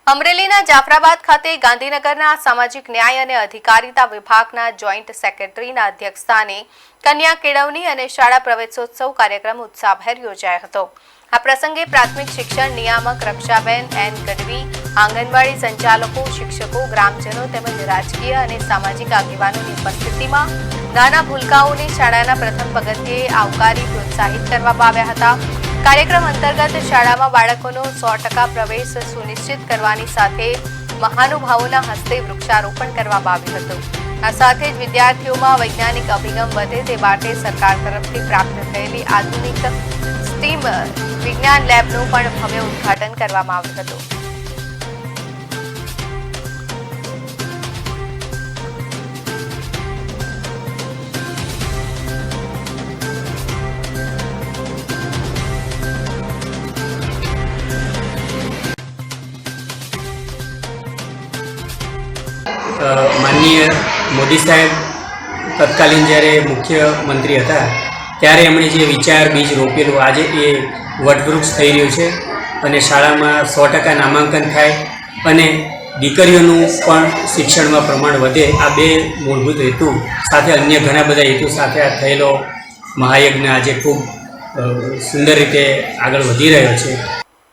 અમરેલીના જાફરાબાદ ખાતે ગાંધીનગરના સામાજિક ન્યાય અને અધિકારીતા વિભાગના જોઈન્ટ સેક્રેટરીના અધ્યક્ષસ્થાને કન્યા કેળવણી અને શાળા પ્રવેશોત્સવ કાર્યક્રમ ઉત્સાહભેર યોજાયો હતો। આ પ્રસંગે પ્રાથમિક શિક્ષણ નિયામક રક્ષાબેન એન ગઢવી, આંગણવાડી સંચાલકો, શિક્ષકો, ગ્રામજનો તેમજ રાજકીય અને સામાજિક આગેવાનોની ઉપસ્થિતિમાં નાના ભૂલકાઓને શાળાના પ્રથમ પગથિયે આવકારી પ્રોત્સાહિત કરવામાં આવ્યા હતા। कार्यक्रम अंतर्गत शाला में बाळकोनो 100% प्रवेश सुनिश्चित करवानी साथे महानुभावोना हस्ते वृक्षारोपण करवामां आव्युं हतुं। आ साथे ज विद्यार्थीओं में वैज्ञानिक अभिगम वधे ते माटे सरकार तरफथी प्राप्त थयेली आधुनिक स्टीम विज्ञान लेबनुं पण भव्य उद्घाटन करवामां आव्युं हतुं। माननीय मोदी साहेब तत्कालीन જ્યારે मुख्यमंत्री હતા ત્યારે એમણે જે વિચાર બીજ રોપેલું આજે એ વટવૃક્ષ થઈ રહ્યું છે અને શાળામાં 100% નામાંકન થાય અને દીકરીઓનું પણ શિક્ષણમાં પ્રમાણ વધે, આ બે મૂળભૂત હેતુ સાથે અન્ય ઘણા બધા હેતુ સાથે આ થયેલો મહાયજ્ઞ આજે ખૂબ સુંદર રીતે આગળ વધી રહ્યો છે।